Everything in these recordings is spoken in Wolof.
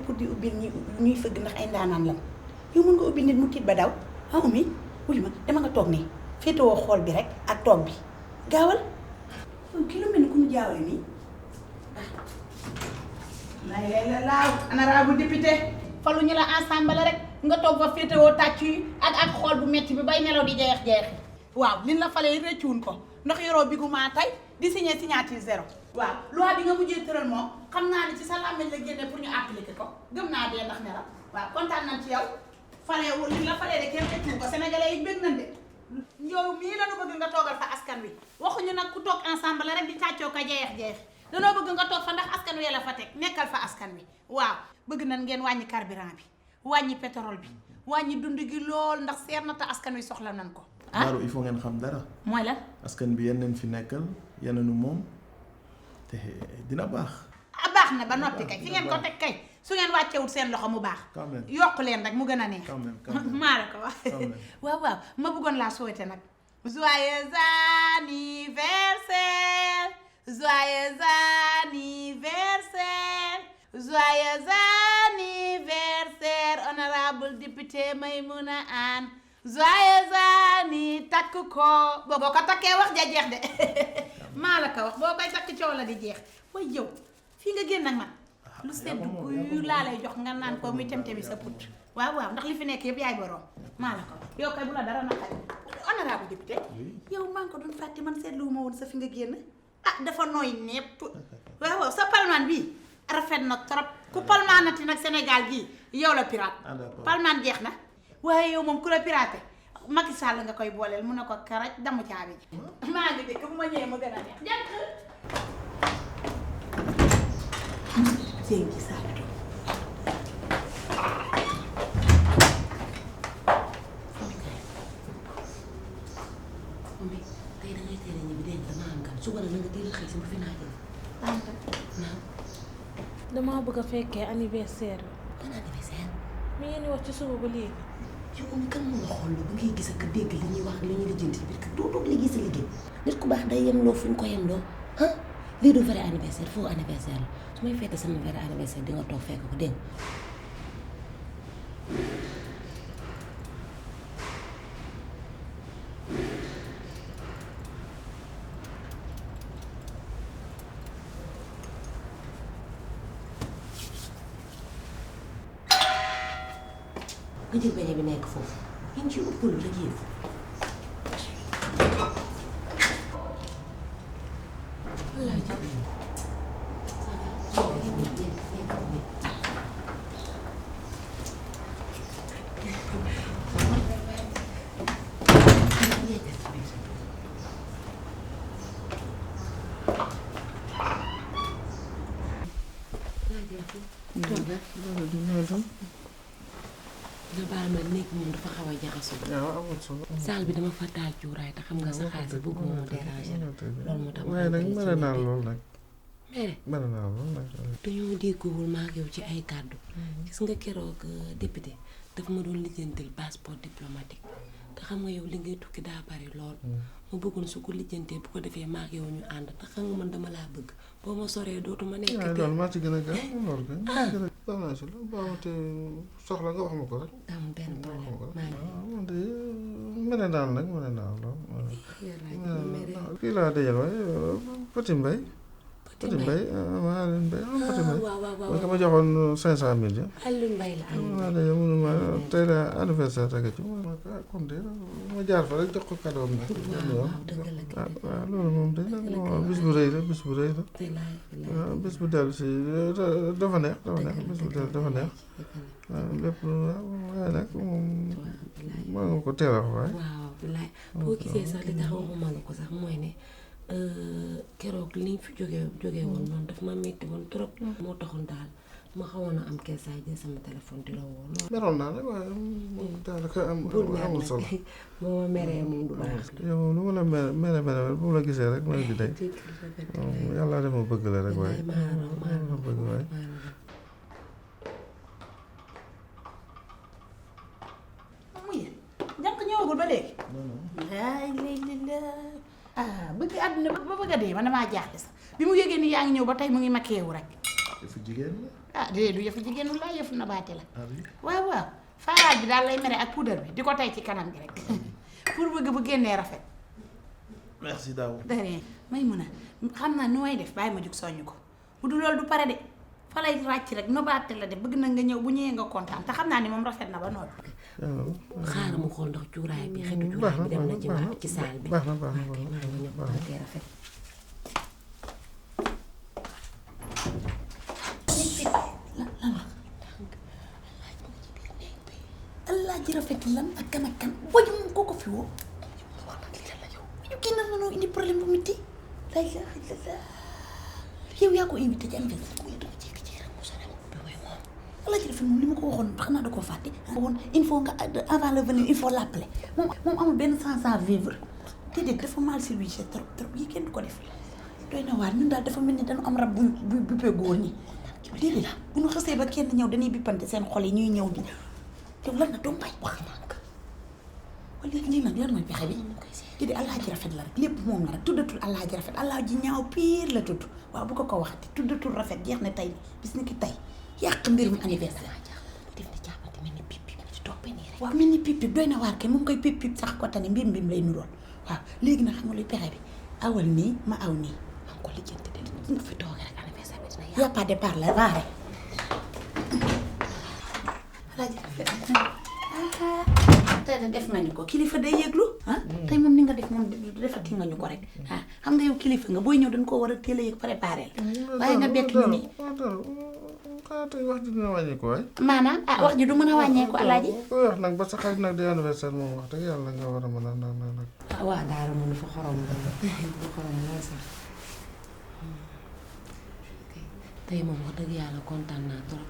pour di ubbil ñuy fëgg ndax ay ndaanaan lan yow mën nga ubbi nit mu tiit ba daw ah Oumy wuyu ma dama nga toog nii féetewoo xool bi rek ak toog bi gaawal kii lu mel ni ku ñu jaawale nii lay lay la laaw honorable député falu ñu la ensemble rek nga toog fa féetewoo tàcc yi ak xool bu metti bi bay nelaw di jeex-jeexi waaw liñ la falee rëccuwun ko ndax yoroo bi gu maa tey di signé signature zéro waaw loi bi nga mujjee tëral moom xam naa ne ci sa làmmiñ la génne pour ñu appliquer ko gëm naa dee ndax ne la waaw kontaan nañ ci yow falee li la falee de kenn rëccuwun ko sénégalais yi bëgg nañ de yow mii la nu bëgg nga toogal fa askan wi waxuñu nag ku toog ensemble rek di tàccoo ko jeex-jeex danoo bëgg nga toog fa ndax askan wi la fa teg nekkal fa askan wi waaw bëgg nañ ngeen wàññi carburant bi wàññi pétrole bi wàññi dund gi lool ndax seer na te askan wi soxla nañ ko Daaru il faut ngeen xam dara mooy la askan bi yeneen fi nekkal yeneen moom te dina baax baax na ba noppi kay fi ngeen ko teg kay su ngeen wàccewut seen loxo mu baax yokk leen rek mu gën a neex maa la ko wax waaw waaw ma bëggoon laa souhaiter nag joyeux anniversaire joyeux anniversaire joyeux anniversaire honorable député Maïmouna Anne joyeux anniversaire takk ko boo ko takkee wax ja jeex de maa la ko wax boo koy takk coow la di jeex way yow fii nga génn ak man lu sedd gu laa lay jox nga naan ko muy temte bi sa put waaw waaw ndax li fi nekk yëpp yaay borom maa la ko yow kay bu la dara naqari honorable député yow maa ngi ko doon fàtte man seetlu ma woon sa fi nga génn ah dafa nooy nepp waaw waaw sa palmaan bii rafet na trop ku palmaanati nag Sénégal gii yow la pirate palmaan jeex na waaye yow moom ku la piraté Macky Sall nga koy booleel mun na ko karaj damu caabi ji maa ngi dëkk bu ma ñëwee ma gën a neex jànk Sengi Sabato Oumy tey dangay teel a ñibbi dégg nga dama am gan suba na nga teel a xëy si bu fi naa jël naam damaa bëgg a fekkee anniversaire ban anniversaire mi ngeen di wax ci suba ba léegi yow Oumy kan moo la xool ba ngay gis ak dégg li ñuy wax li ñuy lijjanti ci biir kër doo toog liggéey sa liggéey nit ku baax day yemloo fu ñu ko yemloo ah lii du vrai anniversaire faux anniversaire la su may fête sama vrai anniversaire di nga toog fekk ko dégg nga jël beñe bi nekk foofu yéen ci ëppalu rek yéen nga baal ma néeg moom dafa xaw a jaxasoo. saal bi dama fa taal cuuraay te xam nga sa xaalis bëgguma mu déranger loolu moo tax. waaye nag mën naa lool nag. mën naa lool nag. dañoo déggoowul maa ak yow ci ay kàddu. gis nga keroog député dafa ma doon lijjantil passeport diplomatique te xam nga yow li ngay tukki daa bari lool. ma bëggoon su ko lijjantee bu ko defee maa ak yow ñu ànd te xam nga man dama laa bëgg boo ma soree dootuma nekk. waaw loolu maa ci gën a gaaw loolu kay. baax naa si loolu baax te soxla nga wax ma ko rek. am benn problème maa ngi. man de mën na daal nag mën na daal lool. kii laa dajal waaye Petit Mbaye. Petit Mbaye maa leen Mbaye Petit Mbaye. waaw waaw man ka ma joxoon 500.000 ja. Aliou Mbaye la Aliou maa dajal mu ne ma tey la anniversaire tege ci ma kon de ma jaar fa rek jox ko cadeau bi nag. waaw dëgg la waaw loolu moom de bis bu rëy la bis bu rëy la. waaw bis bu dellu si dafa neex bis bu dellu dafa neex. waaw lépp waaye nag moom maa nga ko teel a wax waaye. waaw bilaay boo gisee sax li tax waxuma la ko sax mooy ne keroog li fi jógee woon noonu daf ma metti woon trop. moo taxoon daal ma xawoon a am keesaay jël sama téléphone di la woo loolu. meroon naa nag waaye daanaka amul solo. boo ma meree moom du baax. yow lu ma la mere bu ma la gisee rek ma bi day yàlla def ma bëgg la rek waaye ma bëgg waaye. jànq ñëwagul ba léegi. laay bëgg àdduna ba bëgg a dee man damaa jaaxle sax bi mu yëgee ni yaa ngi ñëw ba tey mu ngi makkeewu rek. yëfu jigéen la. ah déedéet du yëfu jigéen la yëfu nabaate la. waaw waaw faaraaj bi daal lay mere ak poudre bi di ko tey ci kanam gi rek pour bëgg bu génnee rafet. merci Daaw. dëree may mun a xam naa nu may def bàyyi ma jug soññ ko bu du loolu du pare de fa lay ràcc rek nabaate la de bëgg na nga ñëw bu ñëwee nga kontaan te xam naa ni moom rafet na ba noonu. xaaral mu xool ndax cuuraay bi xetu cuuraay bi dem na ci waat ci saal bi. baax na allah ji rafet lan ak kan booy moom koo ko fi woo ñu kii nar nañoo indi problème bu metti lay la yow yaa ko invité ci anniversaire allah ji rafet moom li ma ko waxoon xam naa da koo fàtte woon il faut nga avant le venir il faut l'appeler moom amul benn sens à vivre déedéet dafa mal service trop yi kenn du ko def doy na waar ñun daal dafa mel ni dañu am rab bu bippee góor ñi déedéet bu ñu xasee ba kenn ñëw dañuy bippante seen xol yi ñuy ñëw di yow lan na doom bay wax nag wala léegi nag lan mooy pexe bi déedéet allah ji rafet la rek lépp moom la rek tuddatul allah ji rafet allah ji ñaaw pire la tudd waaw bu ko waxati tuddatul rafet jeex na tey bis ni ki tey yàq mbir mi anniversaire def na jàppante mel ni pip ci toppee nii rek waaw mel ni pip doy na waar kay mu ngi koy pip sax ko tane mbim lay nuroon waaw léegi nag xam nga luy pexe bi awal nii ma aw nii ma ngi ko lijjanti de nga fi toogee rek anniversaire bi dina y'a pas de parler vaare alaaji tey de def nañu ko kilifa day yëglu tey moom ni nga def moom defati nga ñu ko rek xam nga yow kilifa nga booy ñëw dañ koo war a teel a yëg préparé la waaye nga bett ñu nii xanaa tey wax ji dina wàññeeku waay. maanaam wax ji du mën a wàññeeku alaaji. koy wax nag ba sa xarit nag di anniversaire moom wax dëgg yàlla nga war a mën a nag. waaw daara moom dafa xorom lool sax tey moom wax dëgg yàlla kontaan naa trop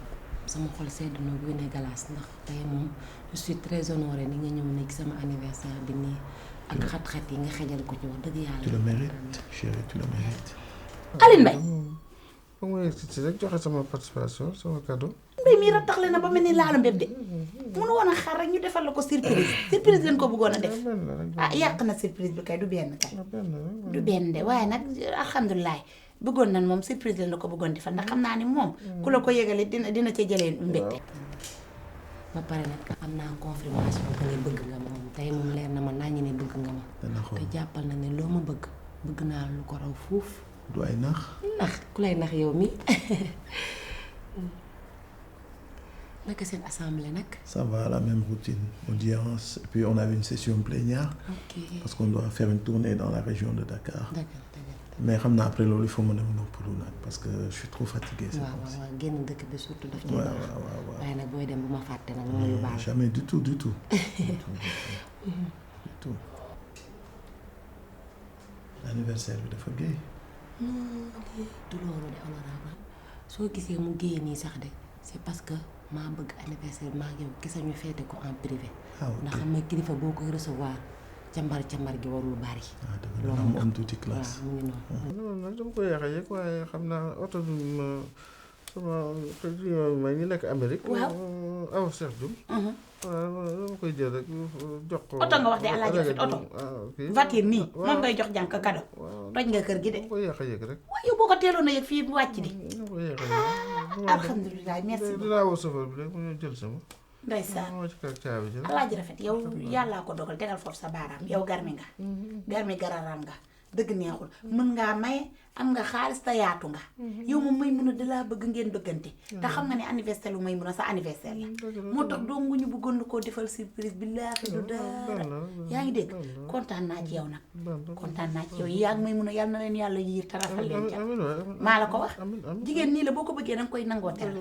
sama xol sedd na bu ne galaas ndax tey moom je suis très honorée ni nga ñëw nekk sama anniversaire bi nii ak xat-xat yi nga xejal ko ci wax dëgg yàlla. tu le mérites chérie, tu le mérites. Aline Mbaye. ba ma yegg si rek joxe sama participation sama cadeau. mbay mii rattaxle na ba mel ni laalu mbéb de mënu woon a xaar rek ñu defal la ko surprise surprise lañ ko bëggoon a def yàq na surprise bi kay du benn kay du benn de waaye nag alhamdulilah bëggoon nañ moom surprise lañ la ko bëggoon defal ndax xam naa ni moom ku la ko yëgalee dina ca jëlee mbégte ba pare nag am naa confirmation que ne bëgg nga ma moom tey moom leer na ma naa ñu ne bëgg nga ma te jàppal na ne loo ma bëgg naa lu ko raw fuuf du ay nax ku lay nax yow mi naka seen assemblée nag. Ça va, la même routine, audience. Et puis on avait une session plénière. Parce qu'on doit faire une tournée dans la région de Dakar. D'accord. Mais après il faut me demander parce que je suis trop fatigué. waaw génn dëkk bi surtout daf ci waaw waaye nag booy dem bu ma fàtte nag ma yu baax. Jamais du tout. Du tout. L'anniversaire bi dafa géey. non du loolu de honorable soo gisee mu géey nii sax de c'est parce que maa bëgg anniversaire maa ngi yow kese ñu feete ko en privé. ndax xam nga kilifa boo koy recevoir cambar gi warul bari. loolu am tuuti classe. waaw mu ngi noonu. non nag dama ko yéex a yëg waaye xam naa oto bi ma sama ma ñu nekk Amérique. waaw aw Cheikh Dioum. waaw dama koy jël rek jox ko. oto nga wax de Alaaji Rafet oto. voiture nii moom ngay jox jànk kado. toj nga kër gi de. dama ko yéex a yëg rek. waaye yow boo ko teeloon a yëg fii mu wàcc di. dama ko yéex a yëg. alhamdulilah merci beaucoup. dinaa woo chauffeur bi rek mu ñëw jël sama. ndeysaan moo ci kër caabi jël. Alaaji Rafet yow yàllaa ko dogal tegal foofu sa baaraam yow garmi nga. garmi gararal nga dëgg neexul mën ngaa maye am nga xaalis te yaatu nga. yow moom may mun a dalaa bëgg ngeen bëggante. te xam nga ne anniversaire lu may mun a sa anniversaire la. moo tax dong ñu bëggoon na koo defal surprise bi laaxi du dara. yaa ngi dégg kontaan naa ci yow nag. kontaan naa ci yow yaa ngi may mun a yal na leen yàlla yiir te rafal leen ca. maa la ko wax jigéen nii la boo ko bëggee danga koy nangoo teral.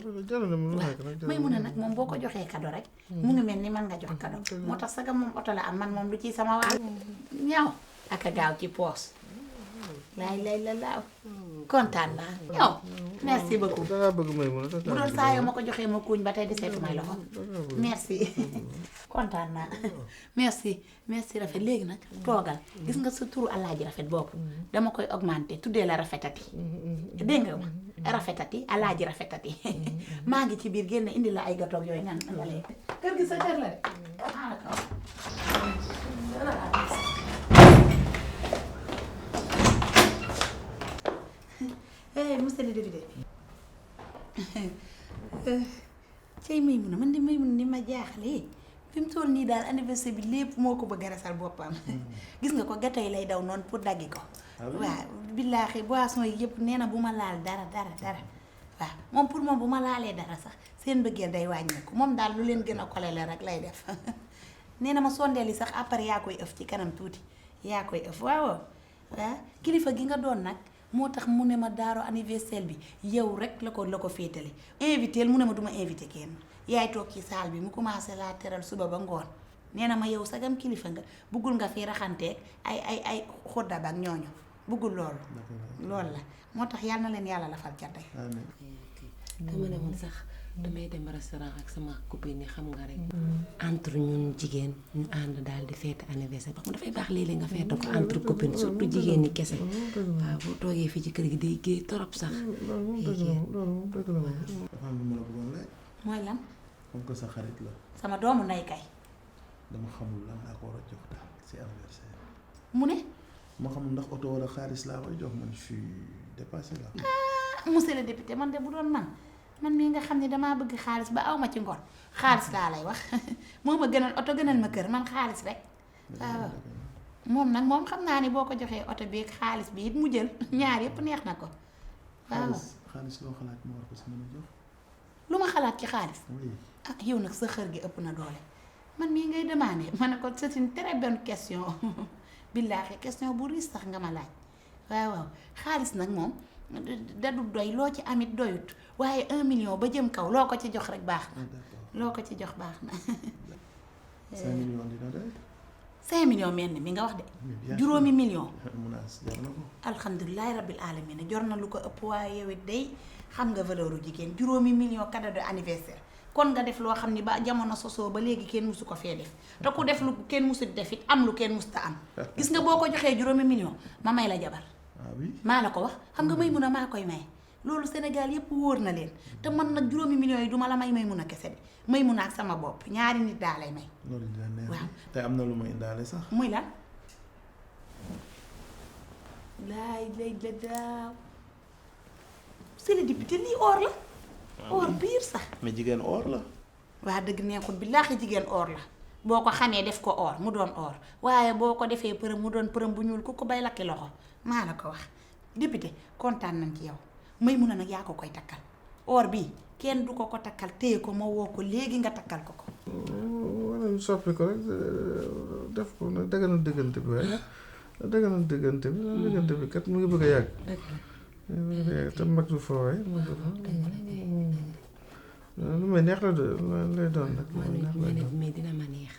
may mun a nag moom boo ko joxee kado rek. mu ngi mel ni man nga jox kado. moo tax saga moom oto la am man moom lu ci sama wàll. ñaaw ak a gaaw ci poos. lay la laaw kontaan naa ñëw merci beaucoup dangaa bëgg may mun a bu doon saa yoo ma ko joxee ma kuuñ ba tey di seetu may loxo merci kontaan naa merci rafet léegi nag toogal gis nga sa turu alaaji rafet boobu dama koy augmenter tuddee la rafetati dégg nga ma rafetati alaaji rafetati maa ngi ci biir génn indi la ay gâteau yooyu nga lekk kër gi sa kër la de monsieur le député cey Maymuna man de Maymuna ni ma jaaxlee fi mu toll nii daal anniversaire bi lépp moo ko bëgg a resal boppam gis nga ko gâteau yi lay daw noonu pour daggi ko waaw billaahi boisson yi yëpp nee na bu ma laal dara waaw moom pour moom bu ma laalee dara sax seen bëggeel day wàññeeku moom daal lu leen gën a kole la rek lay def nee na ma sondeel yi sax après yaa koy ëf ci kanam tuuti yaa koy ëf waaw kilifa gi nga doon nag moo tax mu ne ma daaro anniversaire bi yow rek la ko féetale invité mu ne ma duma invité kenn yaay toog ci saal bi mu commencé laa teral suba ba ngoon nee na ma yow sagam kilifa nga buggul nga fi raxanteeg ay xoddab ak ñooñu buggul loolu la moo tax yàlla na leen yàlla la fal jàtte dama ne woon sax damay dem restaurant ak sama copine yi xam nga rek entre ñun jigéen ñu ànd daal di fête anniversaire ba mu dafay baax léeg-léeg nga fête ko entre copine surtout jigéen ñi kese waaw boo toogee fii ci kër gi day géey torop sax dafa am lu ma la bëggoon laaj. mooy lan comme que sa xarit la sama doomu ndey kay dama xamul lan laa ko war a jox daal si anniversaire mu ne ma xamul ndax oto wala xaalis laa koy jox man je suis dépassé là. monsieur le député man de bu doon man mii nga xam ne damaa bëgg xaalis ba aw ma ci ngor xaalis laa lay wax moo ma gënal oto gënal ma kër man xaalis rek waaw moom nag moom xam naa ni boo ko joxee oto bi ak xaalis bi it mu jël ñaar yëpp neex na ko waaw xaalis loo xalaat ma war ko si mën a jox. lu ma xalaat ci xaalis oui ah yow nag sa xër gi ëpp na doole man mii ngay demandé ma ne ko c'est une très bonne question billaahi question bu riis sax nga ma laaj waaw xaalis nag moom dadu doy loo ci amit doyut waaye 1 million ba jëm kaw loo ko ci jox rek baax na loo ko ci jox baax na 5 millions dina doy. 5 millions mel ni mi nga wax de juróomi million munaas jar na ko. alhamdulilahi rabbil alamin jor na lu ko ëpp waaye yow it day xam nga valeur jigéen juróomi million cadeau de anniversaire kon nga def loo xam ni ba jamono sosoo ba léegi kenn musu ko fee def te ku def lu kenn musu def it am lu kenn musta am gis nga boo ko joxee juróomi million ma may la jabar maa la ko wax xam nga Maymuna maa koy may loolu Sénégal yépp wóor na leen te man nag juróomi millions yi duma la may Maymuna kese de Maymuna ak sama bopp ñaari nit daa lay may loolu dina neex. waaw te am na lu ma indaale sax. muy lan laay lay la daaw c'est le député lii or la or biir sax mais jigéen or la. waa dëgg neexut billaahi jigéen or la boo ko xamee def ko or mu doon or waaye boo ko defee përëm mu doon përëm bu ñuul ku ko bay lakki loxo maa la ko wax député kontaan nañ ci yow Maymuna nag yaa ko koy takkal or bii kenn du ko takkal téye ko ma woo ko léegi nga takkal ko wala ñu soppi ko rek def ko nag daganal diggante bi waaye daganal diggante bi kat mu ngi bëgg a yàgg te mag du fa waaye lu may neex la lay doon nag mais dina ma neex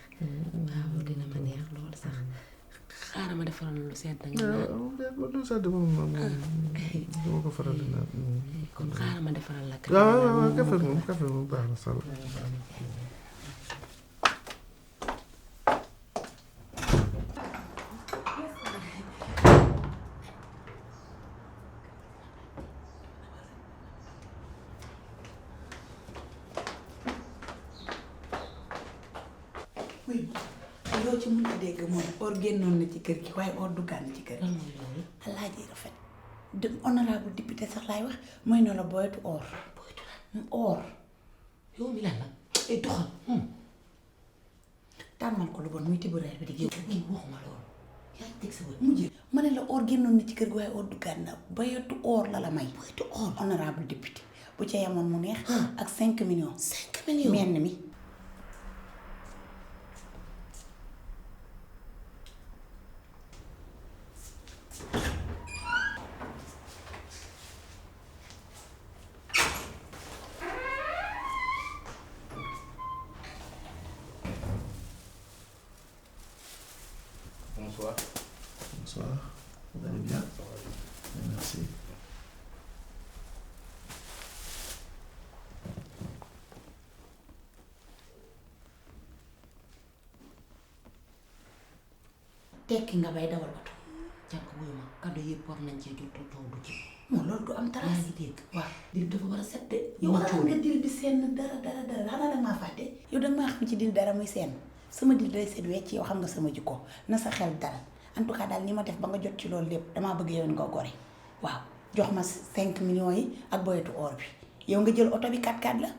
waaw dina ma neex loolu sax xaaral ma defaral lu sedd nga naan lu sedd moom dama ko faral di naan kon xaaral ma defaral la waaw café moom baax na solo loo ci mun a dégg moom or génnoon na ci kër gi waaye or duggaan na ci kër gi alaaji rafet de honorable député sax laay wax mooy na la boytu or yow mi lan la ay doxal tàmmal ko lu bon muy tibb reer bi di géew waxuma loolu yaa ngi teg sa bët mujj ma ne la or génnoon na ci kër gi waaye or duggaan na boytu or la la may boytu or honorable député bu ca yemoon mu neex ak 5 millions 5 millions menn mi Bonsoir. Bonsoir. Vous allez bien? Merci. tekki nga bay dawal oto. jànk wuyu ma cadeau yëpp war nañ cee jot coow du ci. moom loolu du am trace. yaa ngi dégg. waaw dil dafa war a set de. yow xanaa nga dil bi seen dara xanaa danga maa fàtte. yow danga maa xam ci dil dara muy seen sama dil day seet wecc yow xam nga sama jikko na sa xel dal en tout cas daal ni ma def ba nga jot ci loolu lépp damaa bëgg yow nga gore waaw jox ma 5 millions yi ak boyetu or bi yow nga jël oto bi 4x4 la.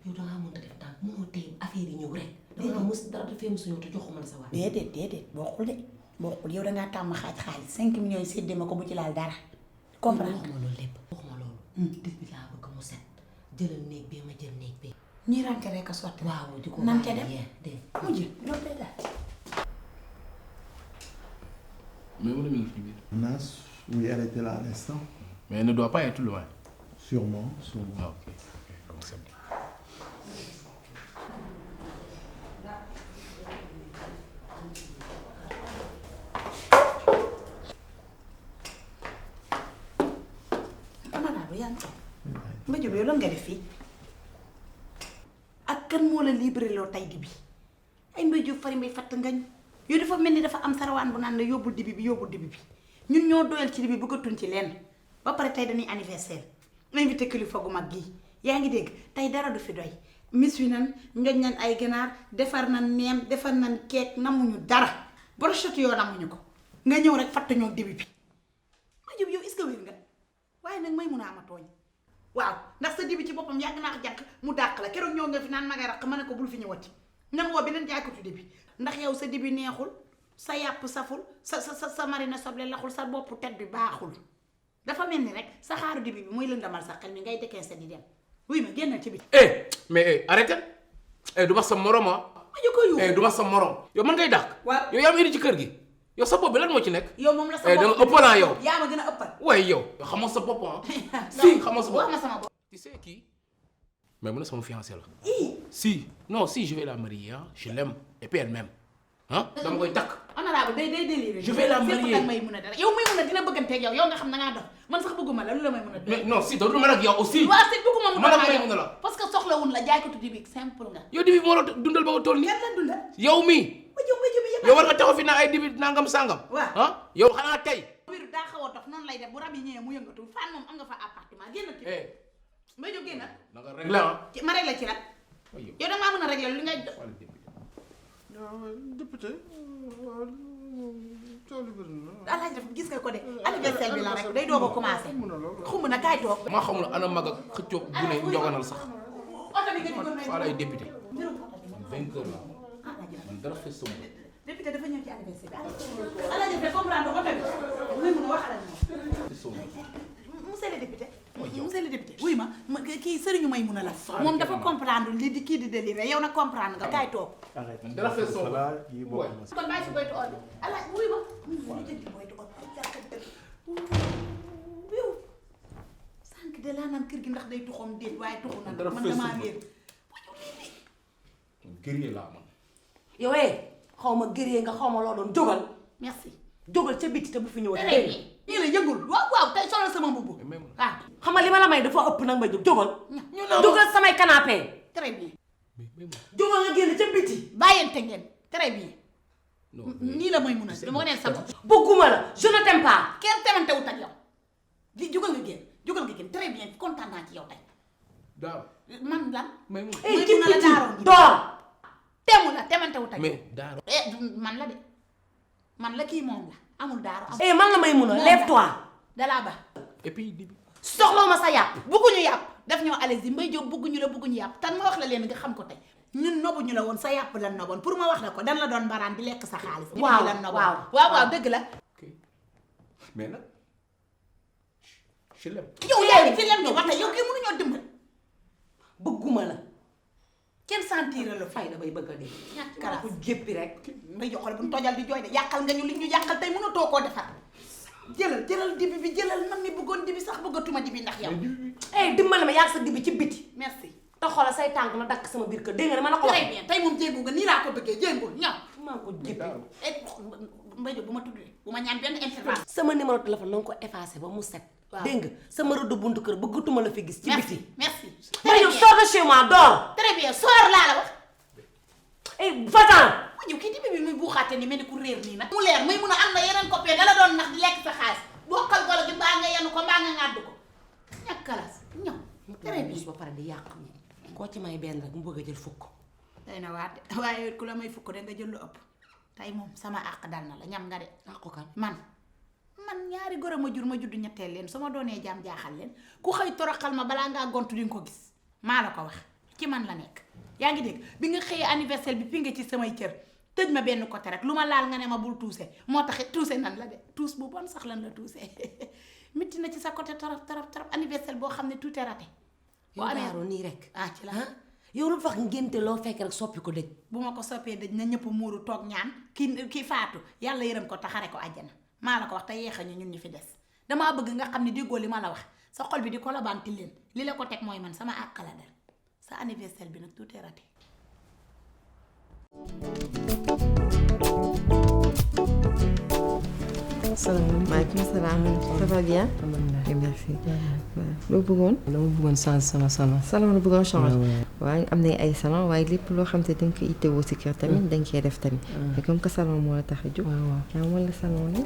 yow dangaa mënta def tànk mënoo tey affaire yi ñëw rek. dama mos dara dafee mos ñëw te joxuma la sa waay. déedéet bokkul de bokkul yow dangaa tàmm xaalis 5 millions yi séddee ma ko bu ci laal dara. comprendre waxuma loolu lépp waxuma loolu. dëkk bi laa bëgg mu set jëlal néeg bee ma jël néeg bee. ñii rànte rek a sotti. waaw di ko nan ca dem dégg mujj loolu day daal. Mais où est le Nas, oui, elle était là à l'instant. Mais elle ne doit pas être loin. Sûrement. Ah, ok. Donc c'est bon. Amadou yaa ngi toog. Mbadou yow lan nga def fii ak kan moo la libéré loo tay di bi ay Mbadou fari mbay fatt ngañ yow dafa mel ni dafa am sarawaan bu naan la yóbbul dibi bi ñun ñoo doyal ci dibi bëggatuñ ci lenn ba pare tey dañuy anniversaire invité kilifa gu mag gii yaa ngi dégg tey dara du fi doy mis wi nan njoj nan ay ganaar defar nan neem defar nan keek namuñu dara brochette yoo namuñu ko nga ñëw rek fatt ñoo dibi bi Mbadou yow est-ce que wér nga waaye nag may mun a ama tooñ waaw ndax sa dibi ci boppam yàgg naa jànk mu dàq la keroog ñëw nga fi naan magay raq ma ne ko bul fi ñëwati nga woo beneen jaaykatu dibi ndax yow sa dibi neexul sa yàpp saful sa marine soble laxul sa bopp tet bi baaxul dafa mel ni rek sa xaaru dibi bi muy lëndamal sa xel mi ngay dekkee sa di dem wuy ma génnal ci biti. Mais arrêtez. Du ma sa morom ah. Du ma sa morom. Yow man ngay dàq. waaw yow yaa ma indi ci kër gi. yow sa bopp bi lan moo ci nekk. yow moom la sa da bopp nga ëppal yow. yaa ma gën a ëppal. waaye yow xamoo sa bopp ah. Si xamoo sa bopp. wax ma sama bopp. Tu sais qui? Mais mon sama fiancée là. Si, non, si je vais la marier, hein, je l'aime et puis elle m'aime. Hein? Dama koy takk. Honorable day délire. Je vais la marier. May mun a dara yow may mun a dina bëgganteeg yow nga xam na ngaa dox man sax bëgguma la lu la may mun a. Mais non, si dootul man ak yow aussi. waaw si bëgguma mu man ak doon may mun a la. parce que soxlawul la jaay ko tuddi bi simple nga. yow dibi moo la dundal ba nga toll nii. kenn la dundal. yow mii. ma jëm yëpp. yow war nga taxaw fi na ay dibi nangam sangam. waaw ah yow xanaa tey. biir daa xaw a dox noonu lay def bu rab yi ñëwee mu yëngatu fan moom am nga fa appartement génn ci. ma jóg génn. na nga réglé ah. ma réglé ci la. yow da ngaa mën a réglé li ngay. député coow li bëri na. alaaj def gis nga ko de anniversaire bi la rek day doog a commencé. xumb na kaay toog. maa xamul ana mag ak xëccoo bu ne njoganal sax. oto bi nga digoon faa lay député. mbirum oto bi. vainqueur la. man dara fes sama. député dafa ñëw ci anniversaire bi. alaaj def comprendre oto bi. muy mun a wax alal moom. monsieur le député. monsieur le député wuy ma kii sëriñu may mun a la. moom dafa comprendre li di kii di déliré yow nag comprendre nga kaay toog. man dara fes sama. kon bàyyi si boytu or bi alaaj wuy ma ñu jëndi boytu or yow sànq de laa naan kër gi ndax day tuxoom déet waaye tuxu na man damaa réer guerrier laa man. yow xaw ma gëree nga xaw ma loo doon jógal. merci jógal ca biti te bu fi ñëwati. nii la yëngul waaw tey solal sama mbubb ah xam nga li ma la may dafa ëpp nag ma jóg jógal. jógal samay canapé. très bien jógal nga génn ca biti. bàyyante ngeen très bien nii la may mun a dama neen sama bëgguma la je ne t'aime pas. kenn temante wut ak yow di jógal nga génn très bien kontaan naa ci yow tey daaw man lan may mun. ci biti door. temu la temante wut ak yow mais daaro. man la de man la kii moom la amul daaro man la may mun a lève-toi. dalaa ba et puis dibi. soxlaw ma sa yàpp. bugguñu yàpp daf ñoo allez-y Mbaye Diop bugguñu yàpp tan ma wax la leen nga xam ko tey ñun nobuñu la woon sa yàpp lan noboon pour ma wax la ko dan la doon baraan di lekk sa xaalis. waaw dëgg la. ok mais nag je l'aime. yow yaa ngi ci lem bi ba tey yow kii mënuñoo dimbali. bëgguma la. kenn sentir la fay la bay bëgg a dee. ñàkk kala ko jéppi rek. Mbaye Diop xool bu ñu tojal di jooy de yàqal nga ñu li ñu yàqal tey mënatoo koo defar. jëlal dibi bi jëlal man mi bëggoon dibi sax bëggatuma dibi ndax yow. dimbali ma yàgg sa dibi ci biti. merci. te xoolal say tànk na dakk sama biir kër dégg nga ne ma la ko wax. très bien tey moom jéegu nga nii laa ko bëggee jéegul ñaw. maa ko jéppi. Mbaye Diop bu ma tuddee bu ma ñaan benn intervention. sama numéro téléphone na nga ko effacé ba mu set. waaw dégg nga sama rëdd buntu kër bëggatuma la fi gis. ci biti merci. Mbaye Diop sors de chez moi dors. très bien soor laa la wax. Va-t'en. mu ñëw kii bi muy buuxaate ni mel ni ku réer nii nag mu leer muy mun a am na yeneen copain dala doon nax di lekk sa xaalis bokkal golo gi mbaa nga yenu ko mbaa nga ŋàdd ko ñàkkalas ñëw très bien ba pare di yàq koo ci may benn rek mu bëgg a jël fukk day na waat waaye ku la may fukk de nga jël lu ëpp tey moom sama àq dal na la ñam nga de àqu kan man ñaari goro ma jur ma juddu ñetteel leen su ma doonee jaam jaaxal leen ku xëy toroxal ma balaa ngaa gontu di nga ko gis maa la ko wax ci man la nekk yaa ngi dégg bi nga xëyee anniversaire bi fi nga ci samay cër tëj ma benn côté rek lu ma laal nga ne ma bul tuuse moo taxit tuuse nan la de tuus bu bon sax lan la tuuse mitti na ci sa côté torop anniversaire boo xam ne tout est raté yow daaru nii rek ci la yow lu tax ngénte loo fekk rek soppi ko dëj bu ma ko soppee dëj na ñëpp muuru toog ñaan ki faatu yàlla yërëm ko taxare ko àjjana maa la ko wax te yeexañu ñun ñu fi des damaa bëgg nga xam ne déggoo li ma la wax sa xol bi di ko la banti leen li la ko teg mooy man sama àq la dal sa anniversaire bi nag tout est raté maaleykum salaam. Ça va bien? Merci. loo bëggoon? dama bëggoon changer sama salon. salon la bëggoon changer. waaye am nañ ay salon waaye lépp loo xam te dañ ko ittewoo si kër tamit dañ koy def tamit. mais comme que salon moo la tax a jóg. waaw wala salon yi.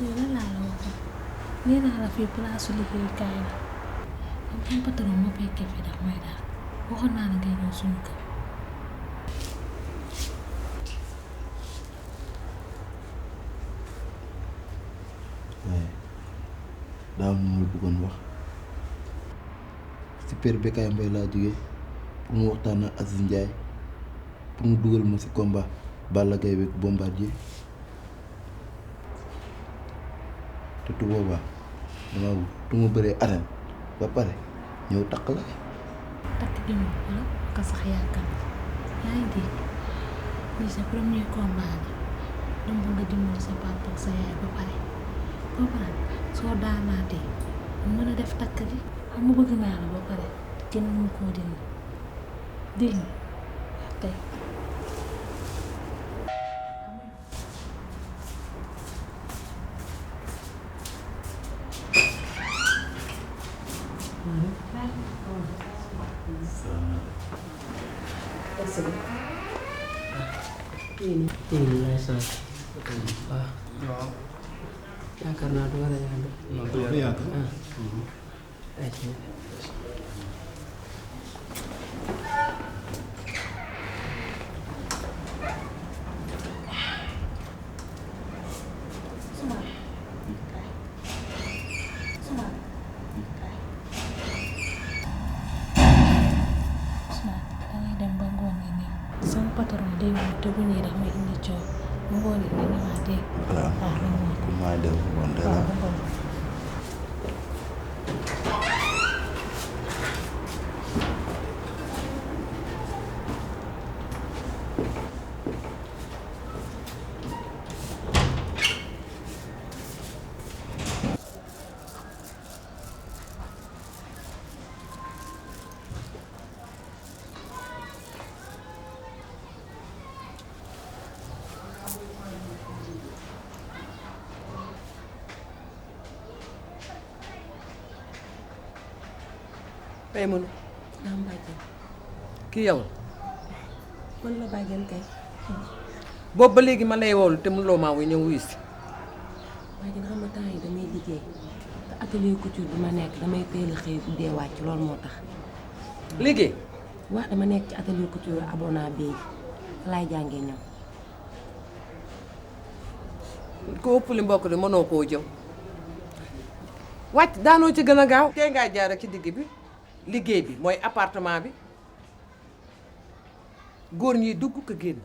yow lan laa la waxoon nee naa la fii place liggéeyukaay la am sama patron moo fekkee fii daf may daal waxoon naa la ngay ñëw suñu kër. waaye daa am lu bëggoon wax si Père Bécaye Mbaye laa jógee pour mu waxtaan ak Aziz Ndiaye pour mu dugal ma si combat Balla Gaye beeg Bombardier te tu boobaa dama tu ma bëree arène ba pare ñëw takk la. takk gi moom wala ka sax yaakaar yaa ngi dégg lii sa premier combat la dama bëgg nga dimbali sa papa ak sa yaay ba pare soo daanaatee mën a def takk gi xam nga bëgg naa la ba pare kenn mënu koo dindi dégg nga tey. waaw yaakaar naa du war a yàgg. non du war a yàgg. dangay dem ba ngoon nga nii sama patron day wut te bu ñëwee daf may indi coow bu ngoon nga ñëwaatee. waaw na ngoon. maa dem woon dara. waaw ba ngoon. may mënu naam bàjjen kii yow man la bàjjen kay boobu ba léegi ma lay woolu te mënuloo maa wuy ñëw wuyu si bàjjen xam nga temps yi damay liggéey te atelier couture bi ma nekk damay teel a xëy guddee wàcc loolu moo tax liggéey wax dama nekk ci atelier couture abona bay fa laay jàngee ñëw ko ëpp li mbokk de mënoo koo jëw wàcc daanoo ci gën a gaaw tey ngaa jaar rek ci digg bi liggéey bi mooy appartement bi góor ñi dugg ko génn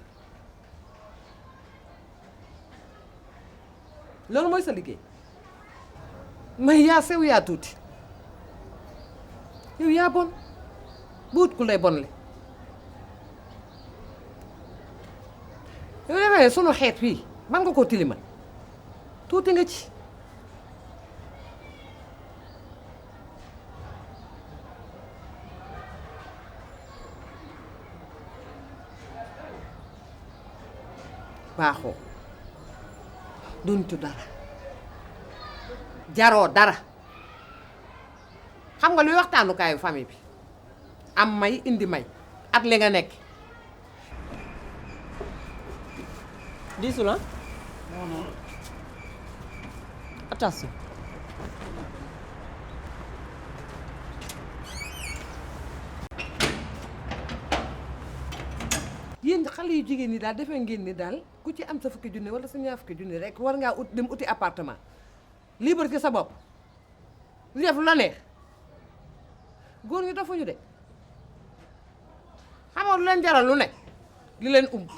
loolu mooy sa liggéey may yaa sew yaa tuuti yow yaa bon buut ku lay bon le yow defee sunu xeet fii man nga koo tilimal tuuti nga ci baaxoo duntu dara jaroo dara xam nga luy waxtaanukaayu famille bi am may indi may at li nga nekk diisu la attention yéen xale yu jigéen ñi daal defee ngeen ni daal ku ci am sa fukki junni wala sa ñaar fukki junni rek war ngaa dem uti appartement libre ci sa bopp li def lu la neex góor ñi dafuñu de xamoo lu leen jaral lu ne li leen umb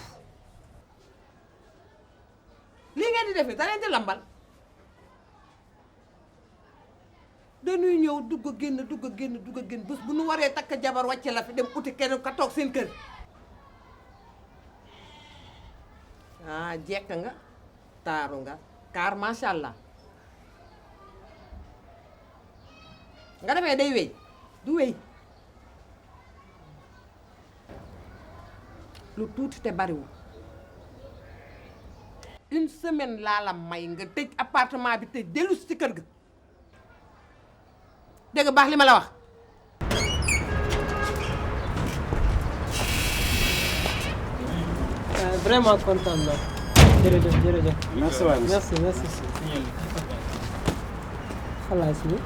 lii ngeen di def ni da leen di lambal dañuy ñëw dugg a génn bés bu nu waree takk jabar wàcce la fi dem uti kenn ka toog seen kër ah jekk nga taaru nga car macha allah nga defee day wéy du wéy lu tuuti te bariwul une semaine laa la may nga tëj appartement bi te dellu si ci kër ga dégg baax li ma la wax vraiment content na jërëjëf jërëjëf merci waay merci xalaas bi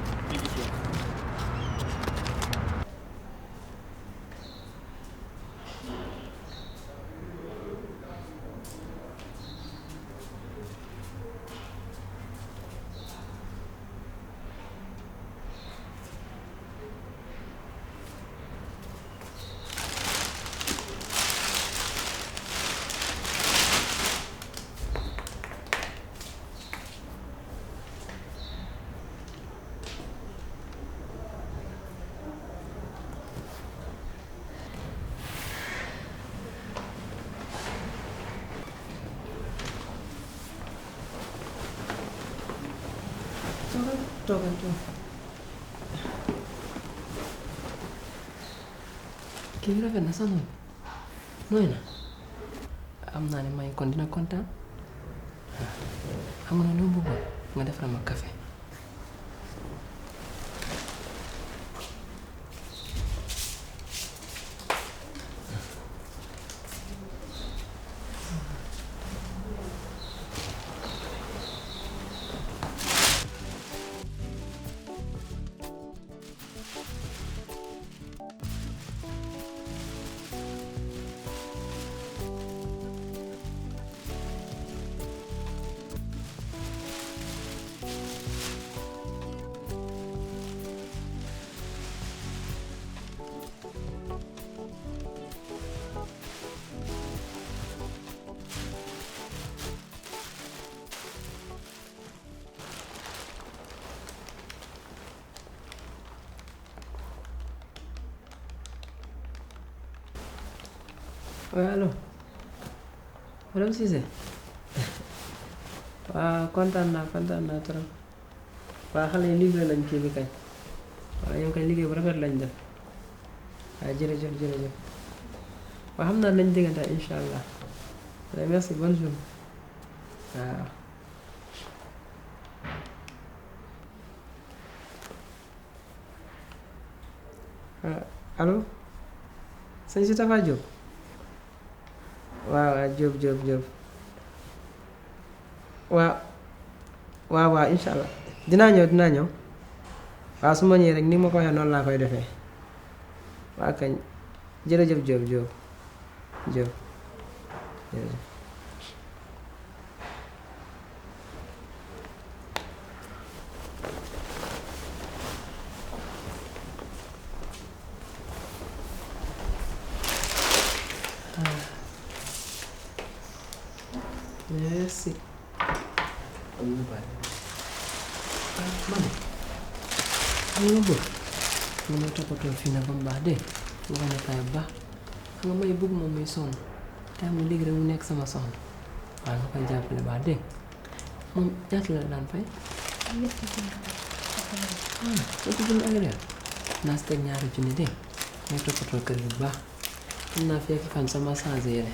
toogal kii bi rafet na sax noonu nooy na am naa ne may kon dina kontaan xam nga lu mu bëggoon nga defaral ma café oui allo madame Cissé waaw kontaan naa trop waaw xale yi liggéey nañ kii bi kañ waaw ñoom kay liggéey bu rafet lañ def waaw jërëjëf waaw xam naa nañ diggante incha allah merci bonne journée waaw. allo sëñ si Tafa Diop waaw waaw Diop waaw incha allah dinaa ñëw waaw su ma ñëwee rek ni ma ko waxee noonu laa koy defee waa kañ jërëjëf Diop jërëjëf. Merci. Man xam nga bëgg nga ma toppatoo fii na ba mu baax de nga ko nekkaay bu baax xam nga may bëgg moom muy sonn te am léegi rek mu nekk sama soxna waaw nga koy jàppale baax de moom ñaata la daan fay ñetti junni ak reer naa si teg 2 junni de ngay toppatoo kër gi bu baax xam naa fekk fan sama changé yére